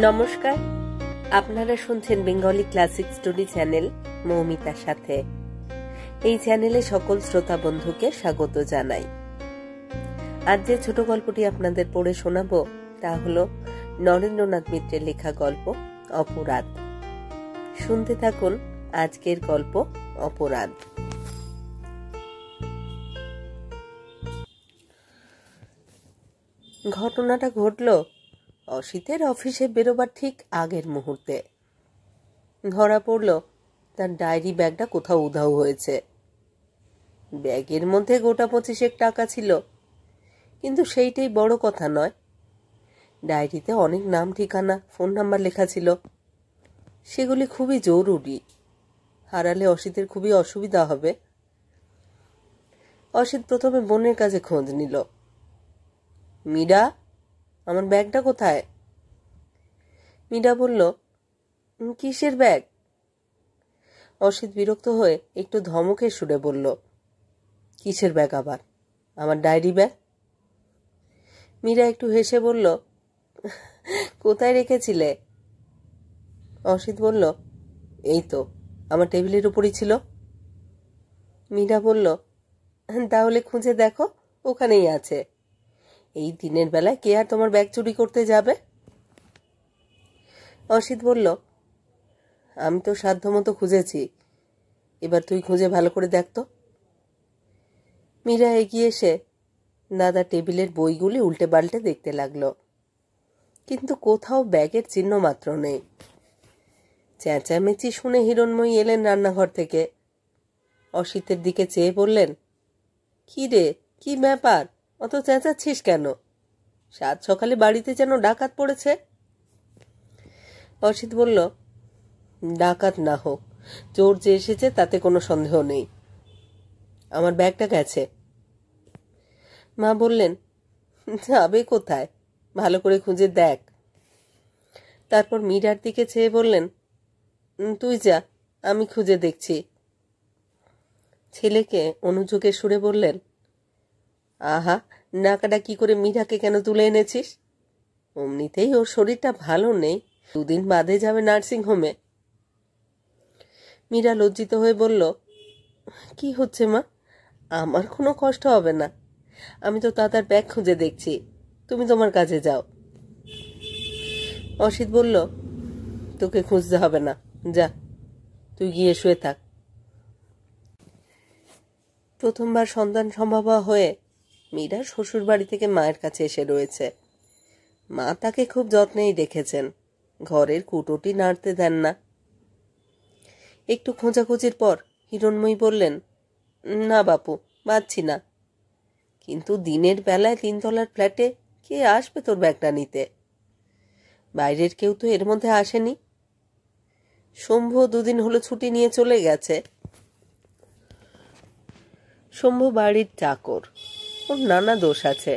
নমস্কার, আপনারা শুনছেন বেঙ্গলি ক্লাসিক স্টোরি চ্যানেল মৌমিতার সাথে। এই চ্যানেলে সকল শ্রোতা বন্ধুকে স্বাগত জানাই। আজ যে ছোট গল্পটি আপনাদের পড়ে শোনাবো তা হলো নরেন্দ্রনাথ মিত্রের লেখা গল্প অপরাধ। শুনতে থাকুন আজকের গল্প অপরাধ। ঘটনাটা ঘটল অসিতের অফিসে বেরোবার ঠিক আগের মুহূর্তে। ধরা পড়ল তার ডায়েরি ব্যাগটা কোথাও উধাও হয়েছে। ব্যাগের মধ্যে গোটা 25 টাকা ছিল, কিন্তু সেইটাই বড় কথা নয়। ডায়েরিতে অনেক নাম, ঠিকানা, ফোন নাম্বার লেখা ছিল। সেগুলি খুবই জরুরি, হারালে অসিতের খুবই অসুবিধা হবে। অসিত প্রথমে বোনের কাছে খোঁজ নিল। মীরা, আমার ব্যাগটা কোথায়? মীরা বলল, কিসের ব্যাগ? অসিত বিরক্ত হয়ে একটু ধমকের সুরে বলল, কিসের ব্যাগ আবার? আমার ডায়েরি ব্যাগ। মীরা একটু হেসে বলল, কোথায় রেখেছিলে? অসিত বলল, এই তো আমার টেবিলের উপরই ছিল। মীরা বলল, তাহলে খুঁজে দেখো, ওখানেই আছে। এই দিনের বেলায় কে আর তোমার ব্যাগ চুরি করতে যাবে? অসিত বলল, আমি তো সাধ্যমতো খুঁজেছি, এবার তুই খুঁজে ভালো করে দেখ তো। মীরা এগিয়ে এসে দাদা টেবিলের বইগুলি উল্টে পাল্টে দেখতে লাগলো, কিন্তু কোথাও ব্যাগের চিহ্ন মাত্র নেই। চেঁচামেচি শুনে হিরণময়ী এলেন রান্নাঘর থেকে। অসিতের দিকে চেয়ে বললেন, কি রে, কি ব্যাপার, অত চেঁচাচ্ছিস কেন? সাত সকালে বাড়িতে যেন ডাকাত পড়েছে। অসিত বলল, ডাকাত না হোক, চোর যে এসেছে তাতে কোনো সন্দেহ নেই। আমার ব্যাগটা গেছে। মা বললেন, যাবে কোথায়, ভালো করে খুঁজে দেখ। তারপর মীরার দিকে চেয়ে বললেন, তুই যা, আমি খুঁজে দেখছি। ছেলেকে অনুযোগের সুরে বললেন, আহা, ডাকাডাকি করে মীরাকে কেন তুলে এনেছিস? অমনিতেই ওর শরীরটা ভালো নেই, 2 দিন বাদে যাবে নার্সিংহোমে। মীরা লজ্জিত হয়ে বলল, কি হচ্ছে মা? আমার কোনো কষ্ট হবে না, আমি তো দাদার ব্যাগ খুঁজে দেখছি, তুমি তোমার কাজে যাও। অসিত বলল, তোকে খুঁজতে হবে না, যা, তুই গিয়ে শুয়ে থাক। প্রথমবার সন্তান সম্ভবা হয়ে মীরা শ্বশুর বাড়ি থেকে মায়ের কাছে এসে রয়েছে। মা তাকে খুব যত্নেই রেখেছেন, ঘরের কুটোটি নাড়তে দেন না। একটু খোঁজাখুঁজির পর হিরণময়ী বললেন, না বাপু, পাচ্ছি না। কিন্তু দিনের বেলায় 3 তলার ফ্ল্যাটে কে আসবে তোর ব্যাগটা নিতে? বাইরের কেউ তো এর মধ্যে আসেনি। শম্ভু 2 দিন হলো ছুটি নিয়ে চলে গেছে। শম্ভু বাড়ির চাকর, ওর নানা দোষ আছে,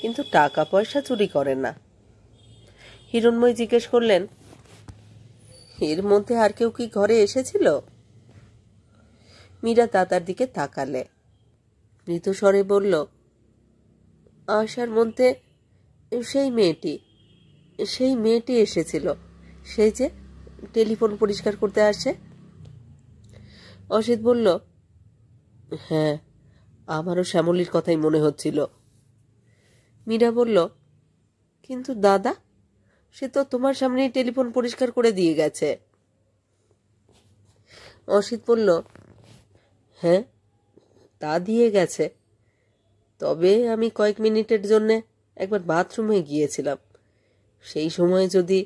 কিন্তু টাকা পয়সা চুরি করে না। হিরণময়ী জিজ্ঞেস করলেন, এর মধ্যে আর কেউ কি ঘরে এসেছিল? মীরা দাদার দিকে তাকালে, মৃদুস্বরে বলল, আসার মধ্যে সেই মেয়েটি এসেছিল, সেই যে টেলিফোন পরিষ্কার করতে আসে। অসিত বলল, হ্যাঁ, আমারও শ্যামলীর কথাই মনে হচ্ছিল। মীরা বলল, কিন্তু দাদা, সে তো তোমার সামনেই টেলিফোন পরিষ্কার করে দিয়ে গেছে। অসিত বলল, হ্যাঁ, তা দিয়ে গেছে, তবে আমি কয়েক মিনিটের জন্য একবার বাথরুমে গিয়েছিলাম, সেই সময় যদি।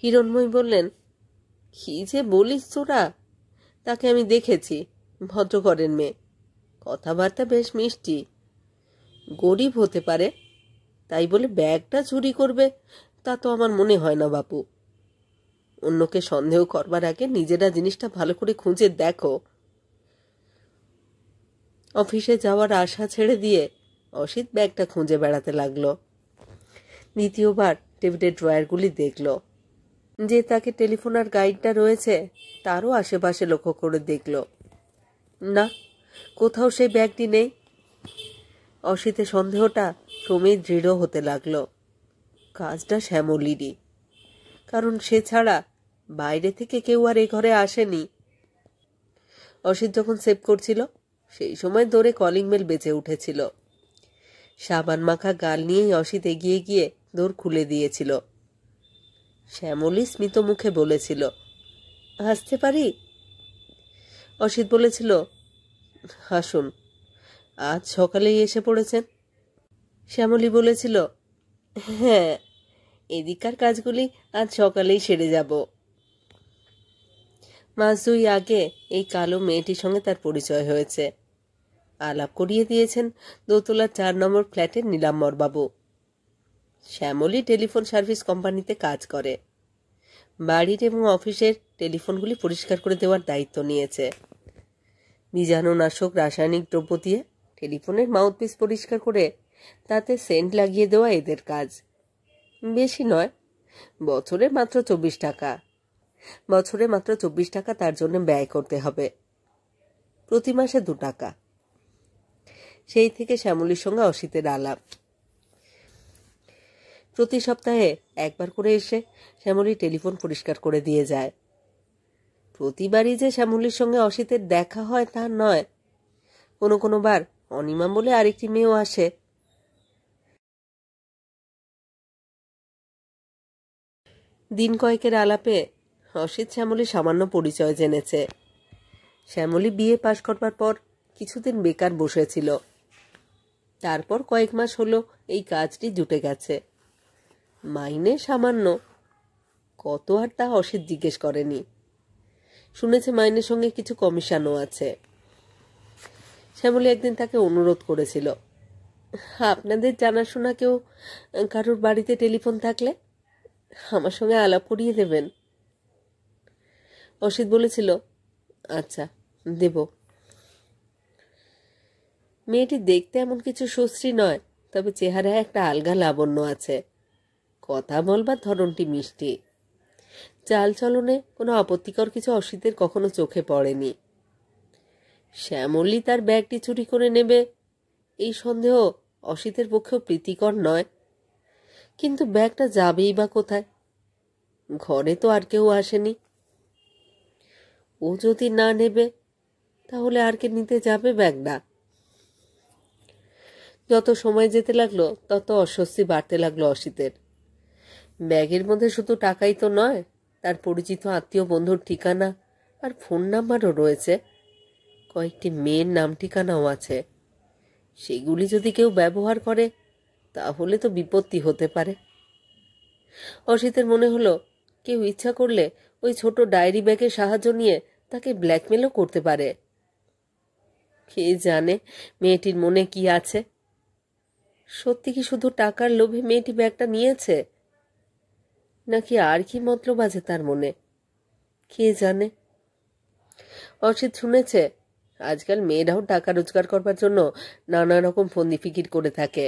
হিরণময়ী বললেন, কি যে বলিস তোরা, তাকে আমি দেখেছি, ভদ্রঘরের মেয়ে, কথাবার্তা বেশ মিষ্টি। গরিব হতে পারে, তাই বলে ব্যাগটা চুরি করবে তা তো আমার মনে হয় না বাপু। অন্যকে সন্দেহ করবার আগে নিজেরা জিনিসটা ভালো করে খুঁজে দেখো। অফিসে যাওয়ার আশা ছেড়ে দিয়ে অসিত ব্যাগটা খুঁজে বেড়াতে লাগলো। দ্বিতীয়বার টেবিলের ড্রয়ারগুলি দেখল। যে তাকে টেলিফোনার গাইডটা রয়েছে তারও আশেপাশে লক্ষ্য করে দেখল, না, কোথাও সেই ব্যাগটি নেই। অসিতের সন্দেহটা ক্রমেই দৃঢ় হতে লাগলো। কাজটা শ্যামলীরই, কারণ সে ছাড়া বাইরে থেকে কেউ আর এ ঘরে আসেনি। অসিত যখন সেভ করছিল সেই সময় দৌড়ে কলিং বেল বেজে উঠেছিল। সাবান মাখা গাল নিয়েই অসিত এগিয়ে গিয়ে দৌড় খুলে দিয়েছিল। শ্যামলী স্মিত মুখে বলেছিল, আসতে পারি? অসিত বলেছিল, আসুন, আজ সকালেই এসে পড়েছেন। শ্যামলী বলেছিল, হ্যাঁ, এদিকার কাজগুলি আজ সকালেই সেরে যাব। মাস 2 আগে এই কালো মেয়েটির সঙ্গে তার পরিচয় হয়েছে। আলাপ করিয়ে দিয়েছেন দোতলার 4 নম্বর ফ্ল্যাটের নীলাম্বরবাবু। শ্যামলী টেলিফোন সার্ভিস কোম্পানিতে কাজ করে। বাড়ির এবং অফিসের টেলিফোনগুলি পরিষ্কার করে দেওয়ার দায়িত্ব নিয়েছে। বীজাণুনাশক রাসায়নিক দ্রব্য দিয়ে টেলিফোনের মাউথপিস পরিষ্কার করে তাতে সেন্ট লাগিয়ে দেওয়া এদের কাজ। বেশি নয়, বছরে মাত্র 24 টাকা। বছরে মাত্র 24 টাকা তার জন্য ব্যয় করতে হবে। প্রতি মাসে 2 টাকা। সেই থেকে শ্যামলীর সঙ্গে অসিতের আলাপ। প্রতি সপ্তাহে একবার করে এসে শ্যামলী টেলিফোন পরিষ্কার করে দিয়ে যায়। প্রতিবারই যে শ্যামলীর সঙ্গে অসিতের দেখা হয় তা নয়, কোনো কোনো বার অনিমা বলে আরেকটি মেয়েও আসে। দিন কয়েকের আলাপে অসিত শ্যামলীর সামান্য পরিচয় জেনেছে। শ্যামলী বিএ পাশ করবার পর কিছুদিন বেকার বসেছিল। তারপর কয়েক মাস হলো এই কাজটি জুটে গেছে। মাইনে সামান্য, কত আর তা অসিত জিজ্ঞেস করেনি। শুনেছে মাইনের সঙ্গে কিছু কমিশনও আছে। শ্যামলী একদিন তাকে অনুরোধ করেছিল, আপনাদের জানাশোনা কেউ কারোর বাড়িতে টেলিফোন থাকলে আমার সঙ্গে আলাপ করিয়ে দেবেন। অসিত বলেছিল, আচ্ছা, দেব। মেয়েটি দেখতে এমন কিছু সুশ্রী নয়, তবে চেহারায় একটা আলগা লাবণ্য আছে। কথা বলবার ধরনটি মিষ্টি। চালচলনে কোনো আপত্তিকর কিছু অসিতের কখনো চোখে পড়েনি। শ্যামলী তার ব্যাগটি চুরি করে নেবে এই সন্দেহ অসিতের পক্ষেও প্রীতিকর নয়। কিন্তু ব্যাগটা যাবেই বা কোথায়? ঘরে তো আর কেউ আসেনি। ও যদি না নেবে তাহলে আর কে নিতে যাবে ব্যাগটা? যত সময় যেতে লাগলো তত অস্বস্তি বাড়তে লাগলো অসিতের। ব্যাগের মধ্যে শুধু টাকাই তো নয়, তার পরিচিত আত্মীয় বন্ধুর ঠিকানা আর ফোন নাম্বারও রয়েছে। কয়েকটি মেয়ের নাম ঠিকানাও আছে। সেগুলি যদি কেউ ব্যবহার করে তাহলে তো বিপত্তি হতে পারে। অসিতের মনে হলো কেউ ইচ্ছা করলে ওই ছোট ডায়েরি ব্যাগের সাহায্য নিয়ে তাকে ব্ল্যাকমেলও করতে পারে। কে জানে মেয়েটির মনে কি আছে? সত্যি কি শুধু টাকার লোভে মেয়েটি ব্যাগটা নিয়েছে, নাকি আর কি মতলব আছে তার মনে? কে জানে। অসিত শুনেছে আজকাল মেয়েরাও টাকা রোজগার করবার জন্য নানা রকম ফন্দি ফিকির করে থাকে।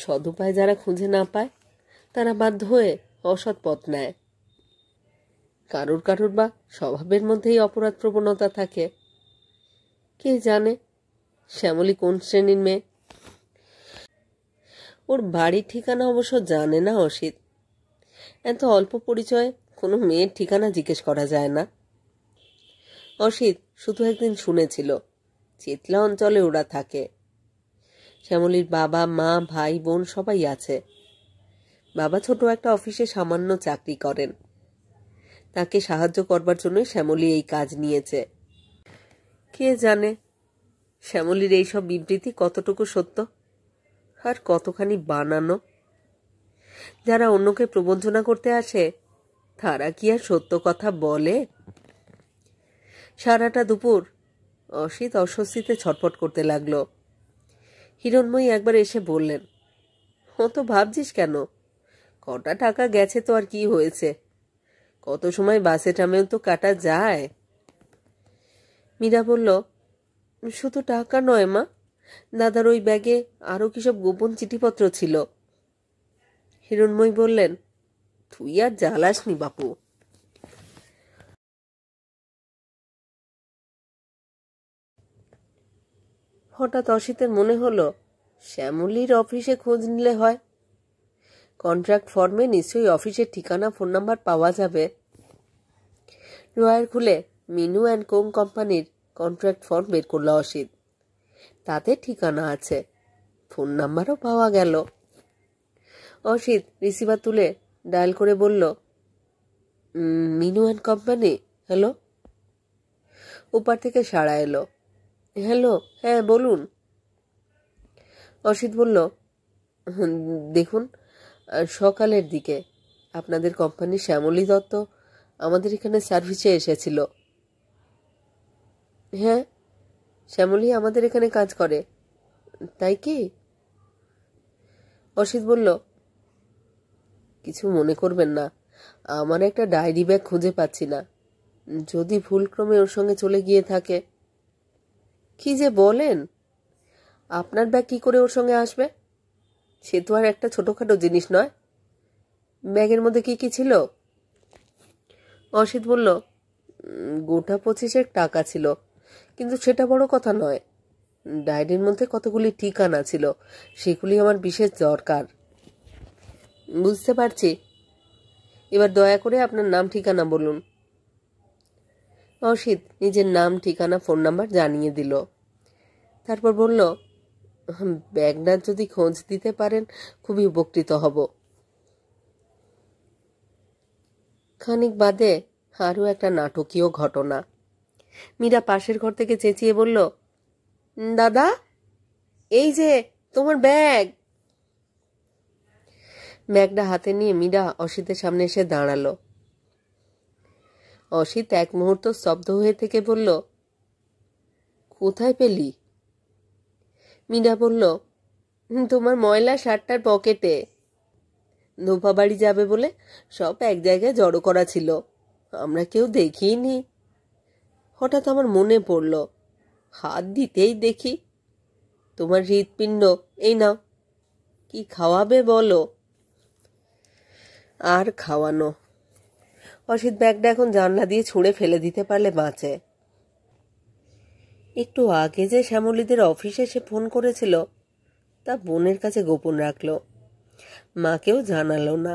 সদুপায় যারা খুঁজে না পায় তারা বাধ্য হয়ে অসৎ পথ নেয়। কারুর কারুর বা স্বভাবের মধ্যেই অপরাধ প্রবণতা থাকে। কে জানে শ্যামলী কোন শ্রেণীর মেয়ে? ওর বাড়ির ঠিকানা অবশ্য জানে না অসিত। এত অল্প পরিচয়ে কোনো মেয়ের ঠিকানা জিজ্ঞেস করা যায় না। অসিত শুধু একদিন শুনেছিল চেতলা অঞ্চলে ওরা থাকে। শ্যামলীর বাবা, মা, ভাই, বোন সবাই আছে। বাবা ছোট একটা অফিসে সামান্য চাকরি করেন। তাকে সাহায্য করবার জন্য শ্যামলী এই কাজ নিয়েছে। কে জানে শ্যামলীর এইসব বিবৃতি কতটুকু সত্য আর কতখানি বানানো। যারা অন্যকে প্রবঞ্চনা করতে আসে তারা কি আর সত্য কথা বলে? সারাটা দুপুর অসিত অস্বস্তিতে ছটফট করতে লাগলো। হিরণময়ী একবার এসে বললেন, ও তো ভাবছিস কেন? কটা টাকা গেছে তো আর কি হয়েছে? কত সময় বাসে ট্রামেও তো কাটা যায়। মীরা বলল, শুধু টাকা নয় মা, দাদার ওই ব্যাগে আরো কিসব গোপন চিঠিপত্র ছিল। হিরণময়ী বললেন, তুই আর জ্বালাসনি বাপু। হঠাৎ অসিতের মনে হলো শ্যামলীর অফিসে খোঁজ নিলে হয়। কন্ট্রাক্ট ফর্মে নিশ্চয়ই অফিসের ঠিকানা, ফোন নাম্বার পাওয়া যাবে। ড্রয়ার খুলে মিনু অ্যান্ড কোং কোম্পানির কন্ট্রাক্ট ফর্ম বের করল অসিত। তাতে ঠিকানা আছে, ফোন নাম্বারও পাওয়া গেল। অসিত রিসিভার তুলে ডায়াল করে বলল, মিনু অ্যান্ড কোম্পানি, হ্যালো। ওপার থেকে সাড়া এলো, হ্যালো, হ্যাঁ বলুন। অসিত বলল, দেখুন, সকালের দিকে আপনাদের কোম্পানির শ্যামলী দত্ত আমাদের এখানে সার্ভিসে এসেছিল। হ্যাঁ, শ্যামলী আমাদের এখানে কাজ করে। তাই কি? অসিত বলল, কিছু মনে করবেন না, আমার একটা ডায়েরি ব্যাগ খুঁজে পাচ্ছি না, যদি ভুলক্রমে ওর সঙ্গে চলে গিয়ে থাকে। কি যে বলেন, আপনার ব্যাগ কি করে ওর সঙ্গে আসবে? সে তো আর একটা ছোটখাটো জিনিস নয়। ব্যাগের মধ্যে কি কি ছিল? অসিত বলল, গোটা 25 টাকা ছিল, কিন্তু সেটা বড় কথা নয়। ডায়েরির মধ্যে কতগুলি ঠিকানা ছিল, সেগুলি আমার বিশেষ দরকার। বুঝতে পারছি, এবার দয়া করে আপনার নাম ঠিকানা বলুন। অসিত নিজের নাম, ঠিকানা, ফোন নাম্বার জানিয়ে দিল। তারপর বলল, ব্যাগটার যদি খোঁজ দিতে পারেন খুবই উপকৃত হব। খানিক বাদে আরও একটা নাটকীয় ঘটনা। মীরা পাশের ঘর থেকে চেঁচিয়ে বলল, দাদা, এই যে তোমার ব্যাগ। ব্যাগটা হাতে নিয়ে মীরা অসিতের সামনে এসে দাঁড়ালো। অসিত এক মুহূর্ত স্তব্ধ হয়ে থেকে বলল, কোথায় পেলি? মীরা বলল, তোমার ময়লা শার্টটার পকেটে। ধোপা বাড়ি যাবে বলে সব এক জায়গায় জড়ো করা ছিল, আমরা কেউ দেখিনি। হঠাৎ আমার মনে পড়ল, হাত দিতেই দেখি তোমার হৃৎপিণ্ড। এই নাও, কি খাওয়াবে বলো? আর খাওয়ানো। অসিত ব্যাগটা এখন জানলা দিয়ে ছুঁড়ে ফেলে দিতে পারলে বাঁচে। একটু আগে যে শ্যামলীদের অফিসে সে ফোন করেছিল তা বোনের কাছে গোপন রাখল, মাকেও জানালো না।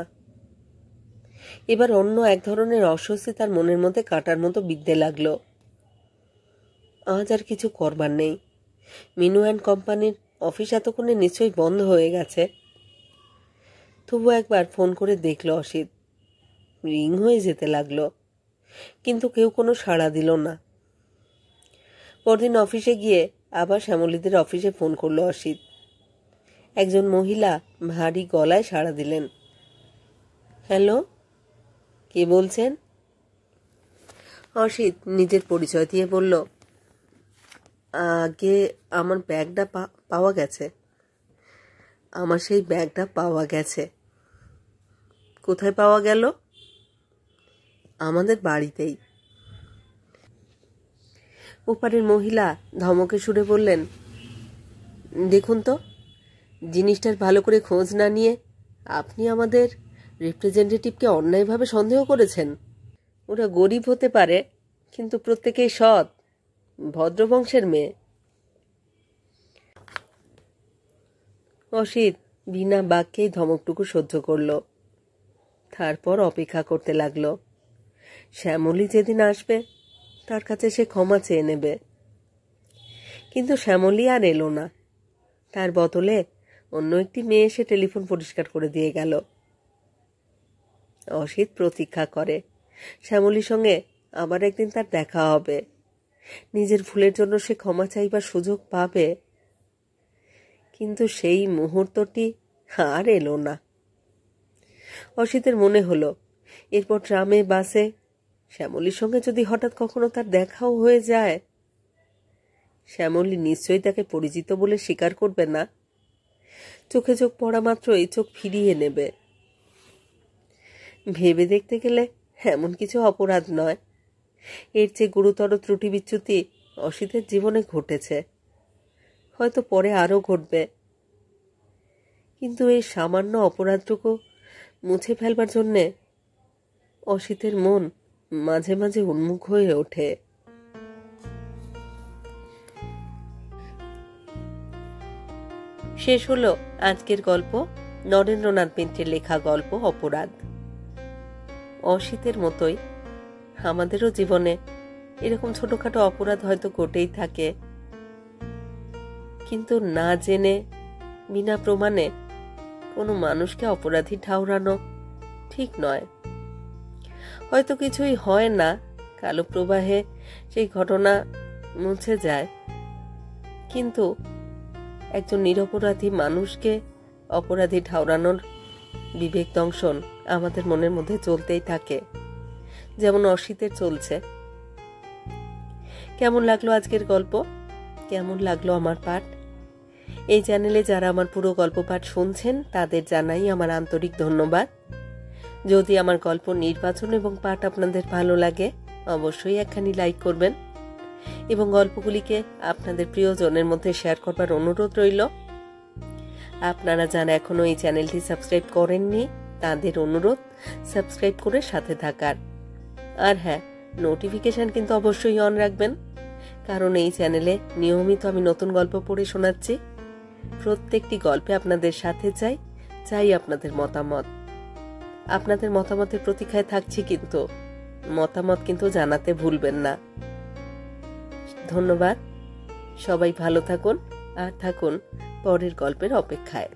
এবার অন্য এক ধরনের অস্বস্তি তার মনের মধ্যে কাঁটার মতো বিঁধতে লাগলো। আজ আর কিছু করবার নেই। মিনু অ্যান্ড কোম্পানির অফিস এতক্ষণে নিশ্চয়ই বন্ধ হয়ে গেছে। তবু একবার ফোন করে দেখল অসিত। রিং হয়ে যেতে লাগলো, কিন্তু কেউ কোনো সাড়া দিল না। পরদিন অফিসে গিয়ে আবার শ্যামলীদের অফিসে ফোন করলো অসিত। একজন মহিলা ভারী গলায় সাড়া দিলেন, হ্যালো, কে বলছেন? অসিত নিজের পরিচয় দিয়ে বলল, আগে আমার ব্যাগটা পাওয়া গেছে। আমার সেই ব্যাগটা পাওয়া গেছে। কোথায় পাওয়া গেল? আমাদের বাড়িতেই। ওপারের মহিলা ধমকে সুরে বললেন, দেখুন তো, জিনিসটার ভালো করে খোঁজ না নিয়ে আপনি আমাদের রিপ্রেজেন্টেটিভকে অন্যায়ভাবে সন্দেহ করেছেন। ওরা গরিব হতে পারে, কিন্তু প্রত্যেকেই সৎ, ভদ্রবংশের মেয়ে। অসিত বিনা বাক্যেই ধমকটুকু সহ্য করল। তারপর অপেক্ষা করতে লাগল। শ্যামলী যেদিন আসবে তার কাছে সে ক্ষমা চেয়ে নেবে। কিন্তু শ্যামলী আর এলো না। তার বদলে অন্য একটি মেয়ে এসে টেলিফোন পরিষ্কার করে দিয়ে গেল। অসিত প্রতীক্ষা করে শ্যামলীর সঙ্গে আবার একদিন তার দেখা হবে, নিজের ভুলের জন্য সে ক্ষমা চাইবার সুযোগ পাবে। কিন্তু সেই মুহূর্তটি আর এলো না। অসিতের মনে হলো, এরপর ট্রামে, বাসে শ্যামলীর সঙ্গে যদি হঠাৎ কখনো তার দেখাও হয়ে যায়, শ্যামলী নিশ্চয়ই তাকে পরিচিত বলে স্বীকার করবে না। চোখে চোখ পড়া মাত্রই চোখ ফিরিয়ে নেবে। ভেবে দেখতে গেলে এমন কিছু অপরাধ নয়, এর চেয়ে গুরুতর ত্রুটি বিচ্যুতি অসিতের জীবনে ঘটেছে, হয়তো পরে আরও ঘটবে। কিন্তু এই সামান্য অপরাধটুকু মুছে ফেলবার জন্যে অসিতের মন মাঝে মাঝে উন্মুখ হয়ে ওঠে। শেষ হলো আজকের গল্প। নরেন্দ্রনাথ মিত্রের লেখা গল্প অপরাধ। অসিতের মতোই আমাদেরও জীবনে এরকম ছোটখাটো অপরাধ হয়তো ঘটেই থাকে, কিন্তু না জেনে বিনা প্রমাণে কোনো মানুষকে অপরাধী ঠাউরানো ঠিক নয়। হয়তো কিছুই হয় না, কালো প্রবাহে সেই ঘটনা মুছে যায়, কিন্তু একজন নিরপরাধী মানুষকে অপরাধী ঠাউরানোর বিবেক দংশন আমাদের মনের মধ্যে চলতেই থাকে, যেমন অসিতের চলছে। কেমন লাগলো আজকের গল্প? কেমন লাগলো আমার পাঠ? এই চ্যানেলে যারা আমার পুরো গল্প পাঠ শুনছেন তাদের জানাই আমার আন্তরিক ধন্যবাদ। যদি আমার গল্প নির্বাচন এবং পাঠ আপনাদের ভালো লাগে অবশ্যই একখানি লাইক করবেন এবং গল্পগুলিকে আপনাদের প্রিয়জনের মধ্যে শেয়ার করবার অনুরোধ রইল। আপনারা যারা এখনো এই চ্যানেলটি সাবস্ক্রাইব করেননি তাদের অনুরোধ সাবস্ক্রাইব করে সাথে থাকার। আর হ্যাঁ, নোটিফিকেশন কিন্তু অবশ্যই অন রাখবেন, কারণ এই চ্যানেলে নিয়মিত আমি নতুন গল্প পড়ে শোনাচ্ছি। প্রত্যেকটি গল্পে আপনাদের সাথে চাই আপনাদের মতামত। আপনাদের মতামতের প্রতীক্ষায় থাকছি, কিন্তু মতামত কিন্তু জানাতে ভুলবেন না। ধন্যবাদ। সবাই ভালো থাকুন আর থাকুন পরের গল্পের অপেক্ষায়।